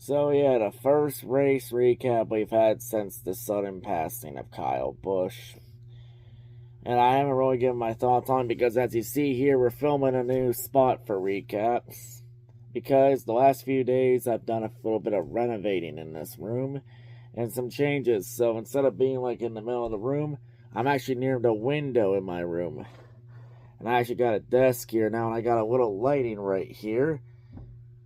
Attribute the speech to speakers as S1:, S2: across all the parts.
S1: So yeah, the first race recap we've had since the sudden passing of Kyle Busch. And I haven't really given my thoughts on it because as you see here, we're filming a new spot for recaps. Because the last few days I've done a little bit of renovating in this room and some changes. So instead of being like in the middle of the room, I'm actually near the window in my room. And I actually got a desk here now, and I got a little lighting right here.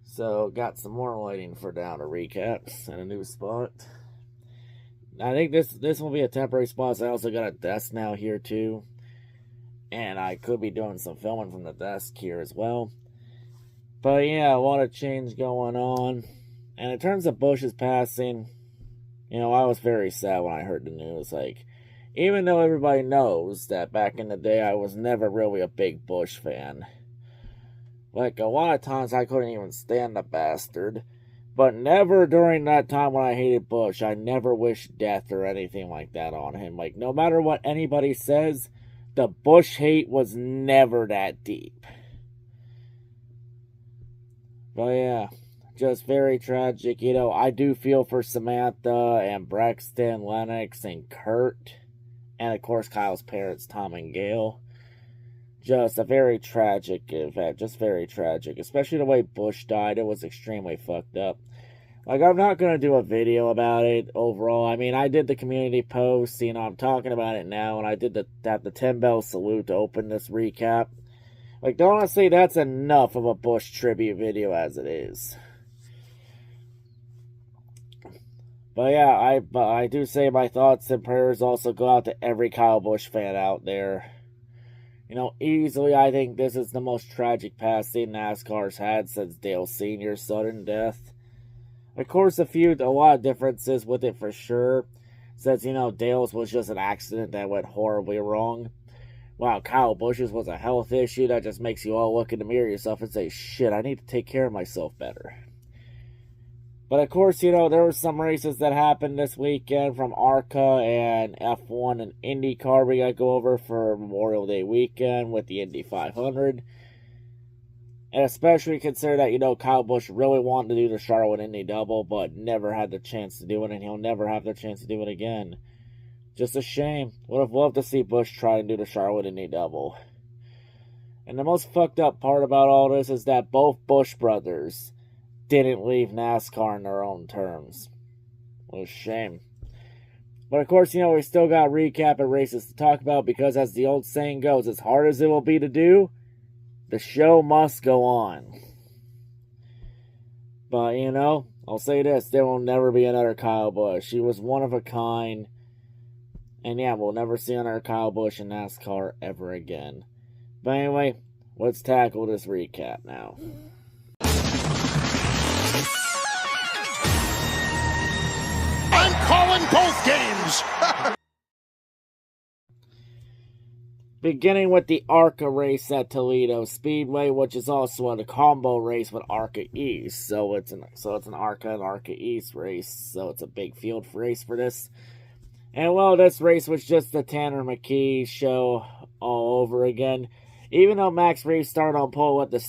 S1: So, got some more lighting for down to recaps and a new spot. I think this will be a temporary spot, so I also got a desk now here too. And I could be doing some filming from the desk here as well. But yeah, a lot of change going on. And in terms of Busch's passing, you know, I was very sad when I heard the news. Like, even though everybody knows that back in the day I was never really a big Busch fan. Like, a lot of times I couldn't even stand the bastard. But never during that time when I hated Busch, I never wished death or anything like that on him. Like, no matter what anybody says, the Busch hate was never that deep. But yeah, just very tragic. You know, I do feel for Samantha and Braxton, Lennox, and Kurt. And, of course, Kyle's parents, Tom and Gail. Just a very tragic event. Just very tragic. Especially the way Busch died. It was extremely fucked up. Like, I'm not going to do a video about it overall. I mean, I did the community post. You know, I'm talking about it now. And I did the 10-bell salute to open this recap. Like, honestly, that's enough of a Busch tribute video as it is. But yeah, I do say my thoughts and prayers also go out to every Kyle Busch fan out there. You know, easily I think this is the most tragic passing NASCAR's had since Dale Sr.'s sudden death. Of course, a lot of differences with it for sure. Since, you know, Dale's was just an accident that went horribly wrong. Wow, Kyle Busch's was a health issue that just makes you all look in the mirror yourself and say, shit, I need to take care of myself better. But of course, you know, there were some races that happened this weekend from ARCA and F1 and IndyCar we got to go over for Memorial Day weekend with the Indy 500. And especially consider that, you know, Kyle Busch really wanted to do the Charlotte Indy double, but never had the chance to do it, and he'll never have the chance to do it again. Just a shame. Would have loved to see Busch try and do the Charlotte Indy double. And the most fucked up part about all this is that both Busch brothers didn't leave NASCAR in their own terms. What a shame. But of course, you know, we still got recap and races to talk about because as the old saying goes, as hard as it will be to do, the show must go on. But, you know, I'll say this, there will never be another Kyle Busch. He was one of a kind. And yeah, we'll never see another Kyle Busch in NASCAR ever again. But anyway, let's tackle this recap now.
S2: I'm calling both games!
S1: Beginning with the ARCA race at Toledo Speedway, which is also a combo race with ARCA East. So it's an ARCA and ARCA East race. So it's a big field race for this. And well, this race was just the Tanner McKee show all over again. Even though Max Reeves started on pole with the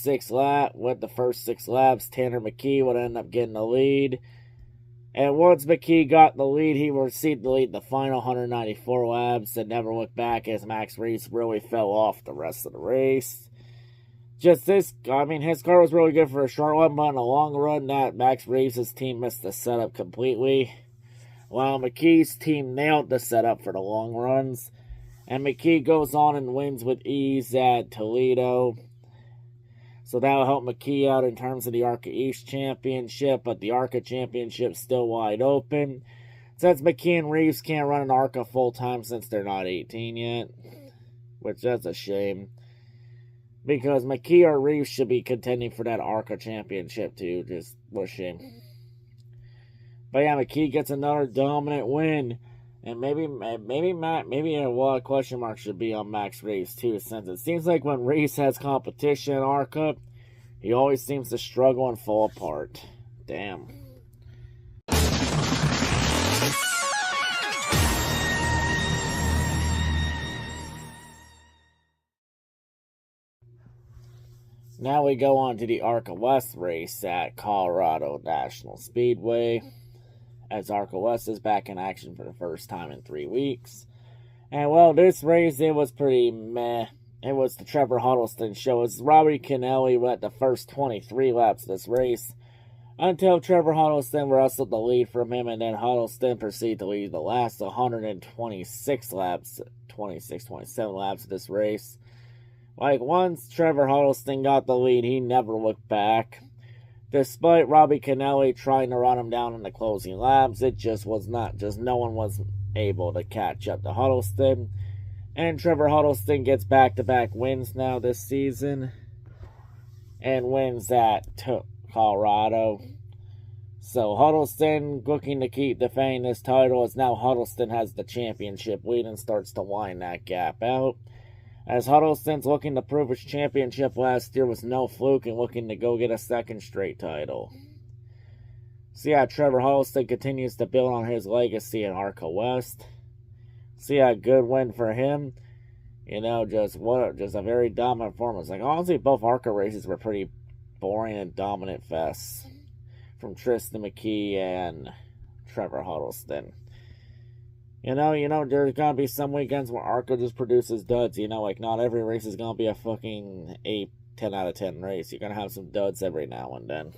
S1: first 6 laps, Tanner McKee would end up getting the lead. And once McKee got the lead, he received the lead in the final 194 laps and never looked back as Max Reeves really fell off the rest of the race. His car was really good for a short run, but in the long run, that Max Reeves' team missed the setup completely. While McKee's team nailed the setup for the long runs. And McKee goes on and wins with ease at Toledo. So that'll help McKee out in terms of the ARCA East Championship. But the ARCA Championship's still wide open. Since McKee and Reeves can't run an ARCA full-time since they're not 18 yet. Which, that's a shame. Because McKee or Reeves should be contending for that ARCA Championship too. Just, what a shame. But yeah, McKee gets another dominant win. And maybe a lot of question marks should be on Max Reeves too, since it seems like when Reeves has competition in ARCA, he always seems to struggle and fall apart. Damn. Now we go on to the ARCA West race at Colorado National Speedway, as ARCA West is back in action for the first time in 3 weeks. And well, this race, it was pretty meh. It was the Trevor Huddleston show. As Rowdy Kennelly went the first 23 laps of this race, until Trevor Huddleston wrestled the lead from him, and then Huddleston proceeded to lead the last 126 laps, 27 laps of this race. Like, once Trevor Huddleston got the lead, he never looked back. Despite Rowdy Kennelly trying to run him down in the closing laps, it just was not, no one was able to catch up to Huddleston. And Trevor Huddleston gets back-to-back wins now this season, and wins at Colorado. So Huddleston looking to keep defending this title, as now Huddleston has the championship lead and starts to wind that gap out. As Huddleston's looking to prove his championship last year was no fluke and looking to go get a second straight title. So yeah, Trevor Huddleston continues to build on his legacy in ARCA West. So yeah, good win for him. You know, just a very dominant performance. Like, honestly, both ARCA races were pretty boring and dominant fests from Tristan McKee and Trevor Huddleston. You know, there's gonna be some weekends where ARCA just produces duds. You know, like, not every race is gonna be a fucking 10 out of 10 race. You're gonna have some duds every now and then.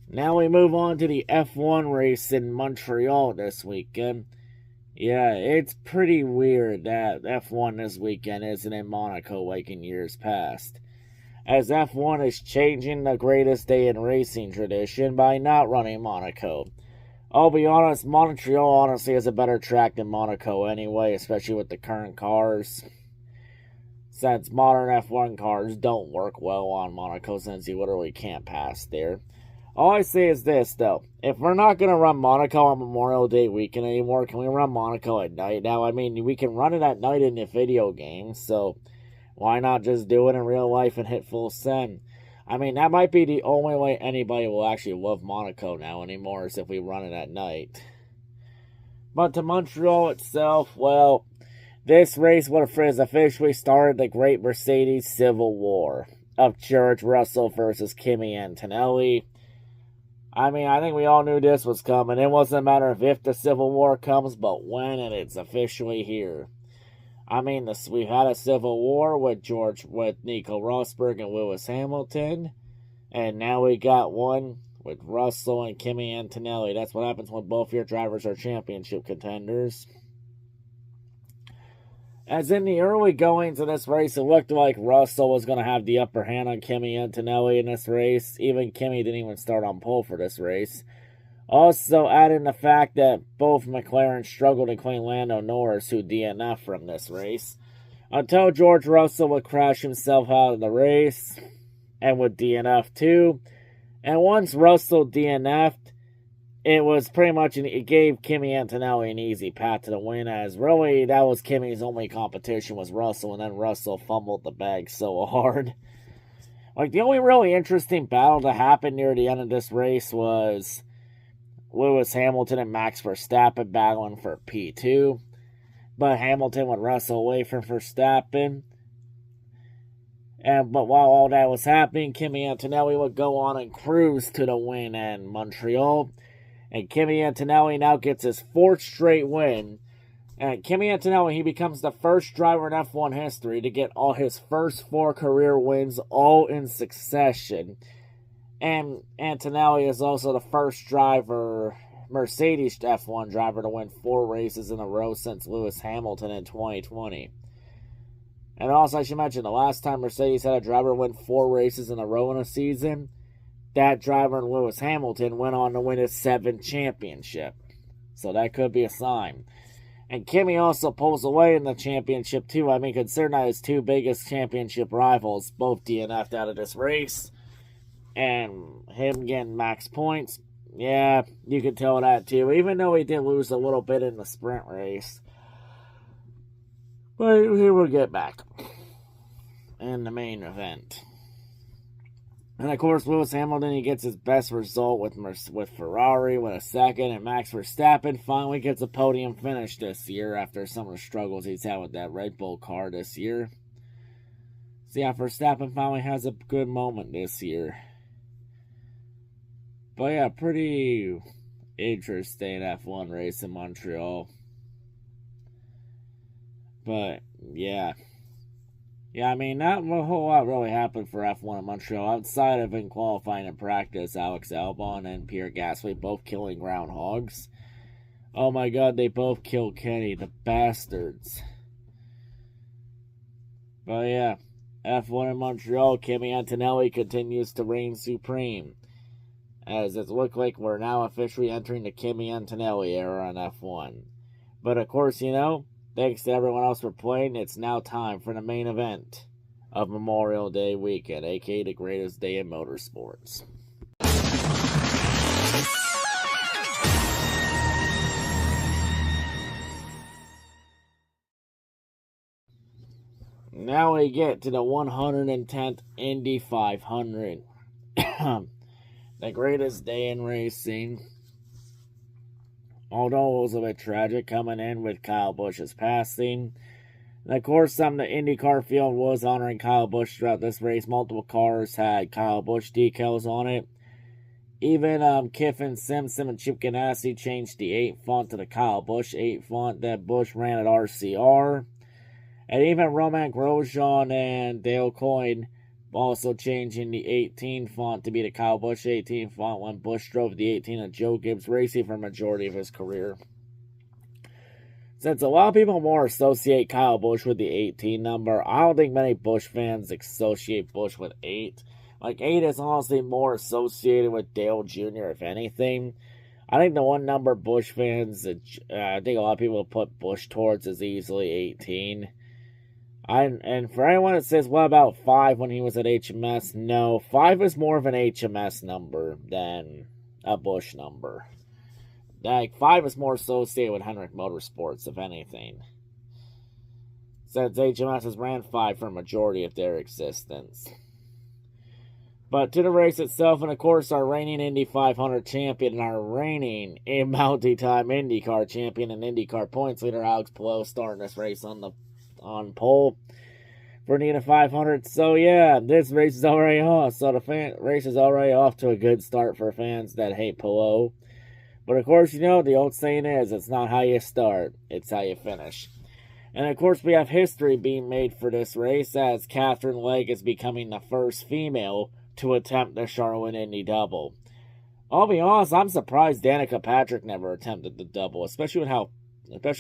S1: Now we move on to the F1 race in Montreal this weekend. Yeah, it's pretty weird that F1 this weekend isn't in Monaco like in years past, as F1 is changing the greatest day in racing tradition by not running Monaco. I'll be honest, Montreal honestly is a better track than Monaco anyway, especially with the current cars, since modern F1 cars don't work well on Monaco, since you literally can't pass there. All I say is this, though. If we're not going to run Monaco on Memorial Day weekend anymore, can we run Monaco at night? Now, I mean, we can run it at night in the video games, so why not just do it in real life and hit full send? I mean, that might be the only way anybody will actually love Monaco now anymore, is if we run it at night. But to Montreal itself, well, this race has officially started the Great Mercedes Civil War of George Russell versus Kimi Antonelli. I mean, I think we all knew this was coming. It wasn't a matter of if the Civil War comes, but when, and it's officially here. I mean, we've had a Civil War with Nico Rosberg and Lewis Hamilton, and now we got one with Russell and Kimi Antonelli. That's what happens when both your drivers are championship contenders. As in the early goings of this race, it looked like Russell was going to have the upper hand on Kimi Antonelli in this race. Even Kimi didn't even start on pole for this race. Also, add in the fact that both McLaren struggled to clean Lando Norris, who DNF'd from this race, until George Russell would crash himself out of the race and would DNF too. And once Russell DNF'd, it was pretty much, it gave Kimi Antonelli an easy path to the win, as really that was Kimi's only competition was Russell, and then Russell fumbled the bag so hard. Like, the only really interesting battle to happen near the end of this race was Lewis Hamilton and Max Verstappen battling for P2, but Hamilton would wrestle away from Verstappen. But while all that was happening, Kimi Antonelli would go on and cruise to the win in Montreal. And Kimi Antonelli now gets his 4th straight win. And Kimi Antonelli, he becomes the first driver in F1 history to get all his first 4 career wins all in succession. And Antonelli is also the first Mercedes F1 driver to win 4 races in a row since Lewis Hamilton in 2020. And also, I should mention, the last time Mercedes had a driver win 4 races in a row in a season, that driver, Lewis Hamilton, went on to win his 7th championship. So that could be a sign. And Kimi also pulls away in the championship too. I mean, considering that his 2 biggest championship rivals both DNF'd out of this race, and him getting max points, yeah, you can tell that too. Even though he did lose a little bit in the sprint race. But here we'll get back in the main event. And of course, Lewis Hamilton, he gets his best result with Ferrari with a second, and Max Verstappen finally gets a podium finish this year after some of the struggles he's had with that Red Bull car this year. So yeah, Verstappen finally has a good moment this year. But yeah, pretty interesting F1 race in Montreal. But yeah. Yeah, I mean, not a whole lot really happened for F1 in Montreal outside of in qualifying and practice. Alex Albon and Pierre Gasly both killing groundhogs. Oh my god, they both killed Kenny, the bastards. But yeah, F1 in Montreal, Kimi Antonelli continues to reign supreme. As it looks like we're now officially entering the Kimi Antonelli era on F1. But of course, you know, thanks to everyone else for playing, it's now time for the main event of Memorial Day weekend, aka the greatest day in motorsports. Now we get to the 110th Indy 500. The greatest day in racing. Although it was a bit tragic coming in with Kyle Busch's passing. And of course, some of the IndyCar field was honoring Kyle Busch throughout this race. Multiple cars had Kyle Busch decals on it. Even Kiffin, Simpson, and Chip Ganassi changed the 8 font to the Kyle Busch 8 font that Busch ran at RCR. And even Romain Grosjean and Dale Coyne also changing the 18 font to be the Kyle Busch 18 font when Busch drove the 18 at Joe Gibbs Racing for a majority of his career. Since a lot of people more associate Kyle Busch with the 18 number, I don't think many Busch fans associate Busch with 8. Like, 8 is honestly more associated with Dale Jr., if anything. I think the one number Busch fans, I think a lot of people put Busch towards is easily 18. And for anyone that says, what about 5 when he was at HMS? No, 5 is more of an HMS number than a Busch number. Like, 5 is more associated with Hendrick Motorsports, if anything. Since HMS has ran 5 for a majority of their existence. But to the race itself, and of course our reigning Indy 500 champion and our reigning multi-time IndyCar champion and IndyCar points leader Alex Palou starting this race on pole for the Indy 500. So yeah, this race is already off. So the race is already off to a good start for fans that hate Palou. But of course, you know, the old saying is, it's not how you start, it's how you finish. And of course, we have history being made for this race as Katherine Legge is becoming the first female to attempt the Charlotte Indy double. I'll be honest, I'm surprised Danica Patrick never attempted the double, especially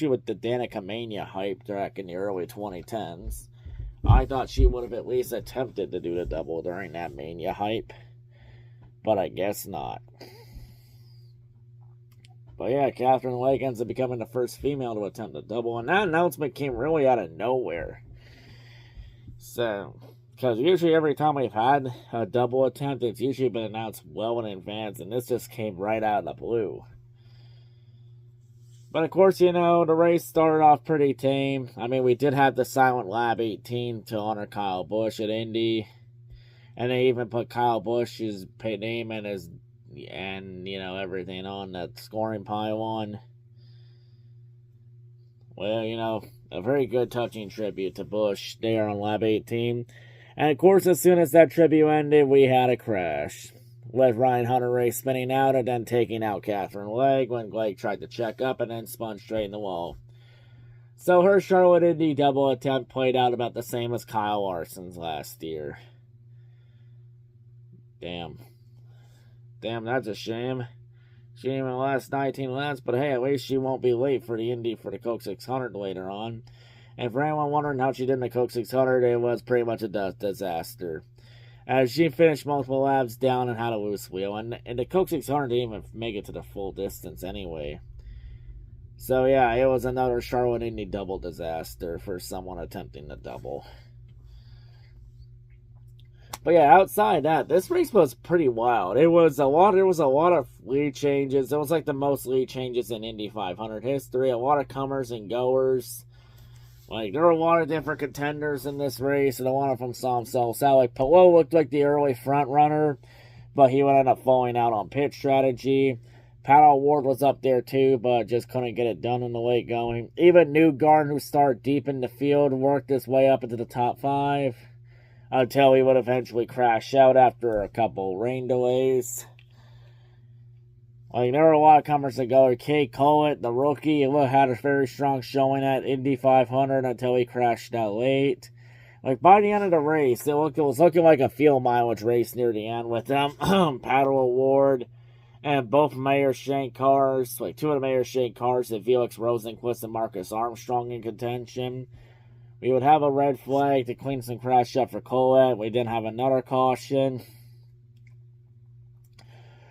S1: with the Danica Mania hype back in the early 2010s. I thought she would have at least attempted to do the double during that Mania hype, but I guess not. But yeah, Katherine Legge ends up becoming the first female to attempt the double, and that announcement came really out of nowhere. So, because usually every time we've had a double attempt, it's usually been announced well in advance, and this just came right out of the blue. But of course, you know, the race started off pretty tame. I mean, we did have the silent lap 18 to honor Kyle Busch at Indy. And they even put Kyle Busch's name and you know, everything on that scoring pylon. Well, you know, a very good touching tribute to Busch there on lap 18. And of course, as soon as that tribute ended, we had a crash. With Ryan Hunter-Reay spinning out and then taking out Katherine Legge when Legge tried to check up and then spun straight in the wall. So her Charlotte Indy double attempt played out about the same as Kyle Larson's last year. Damn, that's a shame. She didn't even last 19 laps, but hey, at least she won't be late for the Indy for the Coke 600 later on. And for anyone wondering how she did in the Coke 600, it was pretty much a disaster. As she finished multiple laps down and had a loose wheel. And the Coke 600 didn't even make it to the full distance anyway. So yeah, it was another Charlotte Indy double disaster for someone attempting the double. But yeah, outside that, this race was pretty wild. There was a lot of lead changes. It was like the most lead changes in Indy 500 history. A lot of comers and goers. Like, there were a lot of different contenders in this race, and a lot of them saw themselves out. Like, Palou looked like the early front runner, but he would end up falling out on pit strategy. Paddle Ward was up there too, but just couldn't get it done in the late going. Even Newgarden, who started deep in the field, worked his way up into the top 5 until he would eventually crash out after a couple rain delays. Like, there were a lot of comers to go. Kay Collett, the rookie, had a very strong showing at Indy 500 until he crashed out late. Like, by the end of the race, it was looking like a field mileage race near the end with Paddle Award and both Mayer Shank cars, like 2 of the Mayer Shank cars, and Felix Rosenqvist and Marcus Armstrong in contention. We would have a red flag to clean some crash up for Collette. We didn't have another caution,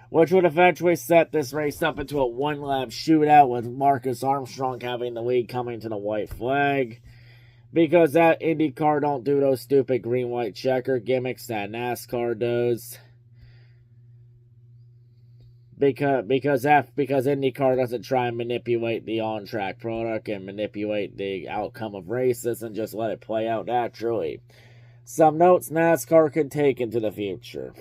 S1: which would eventually set this race up into a one-lap shootout with Marcus Armstrong having the lead coming to the white flag. Because that IndyCar don't do those stupid green-white checker gimmicks that NASCAR does. Because IndyCar doesn't try and manipulate the on-track product and manipulate the outcome of races and just let it play out naturally. Some notes NASCAR could take into the future.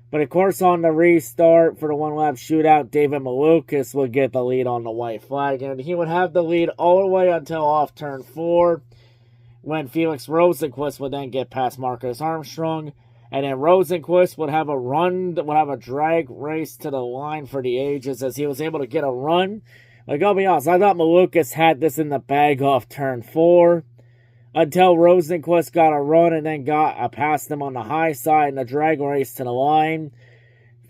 S1: But of course, on the restart for the one-lap shootout, David Malukas would get the lead on the white flag, and he would have the lead all the way until off turn 4, when Felix Rosenqvist would then get past Marcus Armstrong, and then Rosenqvist would have a drag race to the line for the ages as he was able to get a run. Like, I'll be honest, I thought Malukas had this in the bag off turn 4. Until Rosenqvist got a run and then got past him on the high side in the drag race to the line.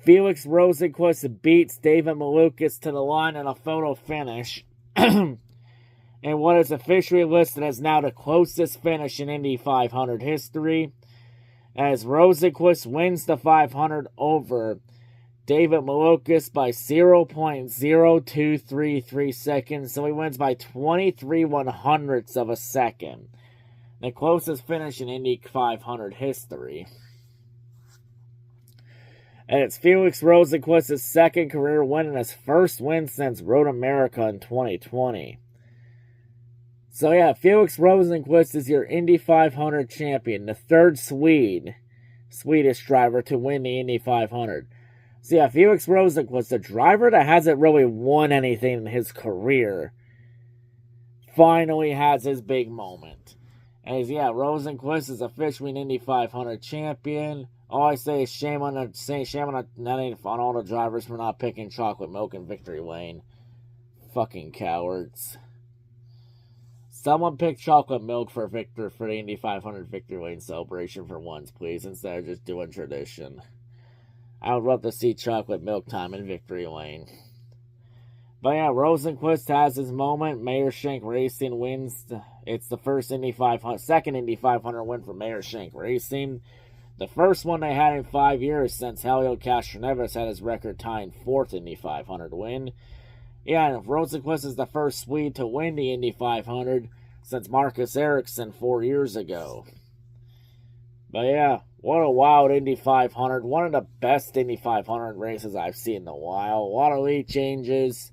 S1: Felix Rosenqvist beats David Malukas to the line in a photo finish. And what is officially listed as now the closest finish in Indy 500 history, as Rosenqvist wins the 500 over David Malukas by 0.0233 seconds, so he wins by 23 100ths of a second. The closest finish in Indy 500 history. And it's Felix Rosenqvist's second career win and his first win since Road America in 2020. So yeah, Felix Rosenqvist is your Indy 500 champion, the third Swedish driver to win the Indy 500. So yeah, Felix Rosenqvist, the driver that hasn't really won anything in his career, finally has his big moment. And yeah, Rosenqvist is officially an Indy 500 champion. All I say is shame on all the drivers for not picking chocolate milk in victory lane. Fucking cowards. Someone pick chocolate milk for the Indy 500 victory lane celebration for once, please, instead of just doing tradition. I would love to see chocolate milk time in victory lane. But yeah, Rosenqvist has his moment. Mayer Shank Racing wins. It's the second Indy 500 win for Mayer Shank Racing. The first one they had in 5 years since Helio Castroneves had his record-tying 4th Indy 500 win. Yeah, and Rosenqvist is the first Swede to win the Indy 500 since Marcus Ericsson 4 years ago. But yeah, what a wild Indy 500. One of the best Indy 500 races I've seen in a while. A lot of lead changes.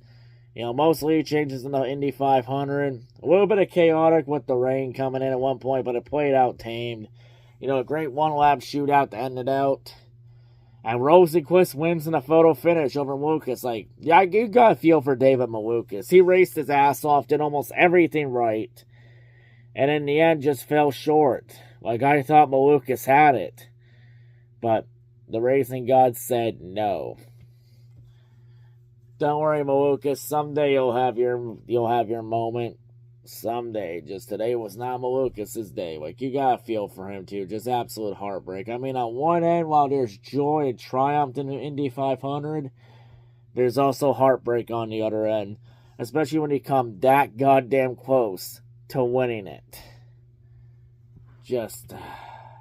S1: Most lead changes in the Indy 500. A little bit of chaotic with the rain coming in at one point, but it played out tamed. A great one-lap shootout to end it out. And Rosenqvist wins in a photo finish over Malukas. Like, yeah, you gotta feel for David Malukas. He raced his ass off, did almost everything right, and in the end just fell short. Like, I thought Malukas had it, but the racing gods said no. Don't worry, Malukas. Someday you'll have your moment. Someday. Just today was not Malukas' day. Like, you gotta feel for him too. Just absolute heartbreak. I mean, on one end, while there's joy and triumph in the Indy 500, there's also heartbreak on the other end. Especially when you come that goddamn close to winning it. Just,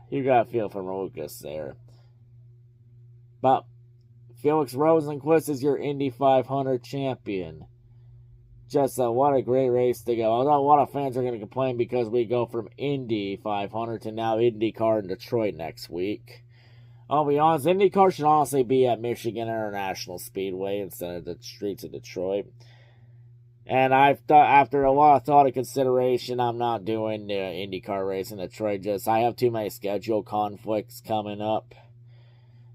S1: you gotta feel for Malukas there. But Felix Rosenqvist is your Indy 500 champion. Just what a great race to go. I know a lot of fans are going to complain because we go from Indy 500 to now IndyCar in Detroit next week. I'll be honest, IndyCar should honestly be at Michigan International Speedway instead of the streets of Detroit. And I've thought, after a lot of thought and consideration, I'm not doing the IndyCar race in Detroit. I have too many schedule conflicts coming up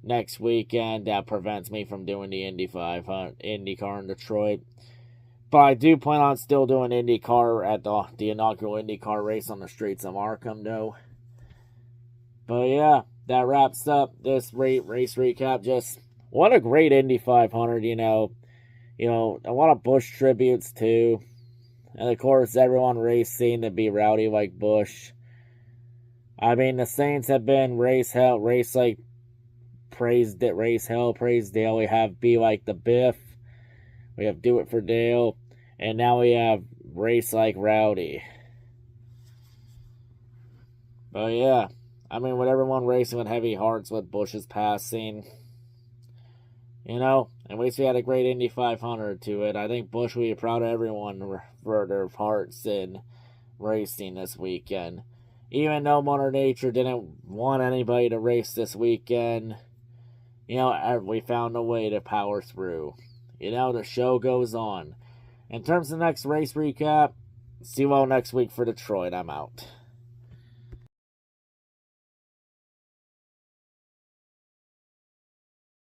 S1: next weekend that prevents me from doing the IndyCar in Detroit. But I do plan on still doing IndyCar at the inaugural IndyCar race on the streets of Markham, though. But yeah, that wraps up this race recap. Just what a great Indy 500, you know, a lot of Busch tributes too. And of course, everyone racing to be Rowdy like Busch. I mean, the Saints have been race hell, race like praise hell, praise Dale. We have be like the Biff. We have do it for Dale. And now we have race like Rowdy. But yeah, I mean, with everyone racing with heavy hearts with Busch's passing, you know, at least we had a great Indy 500 to it. I think Busch will be proud of everyone for their hearts in racing this weekend. Even though Mother Nature didn't want anybody to race this weekend, you know, we found a way to power through. You know, the show goes on. In terms of the next race recap, see you all next week for Detroit. I'm out.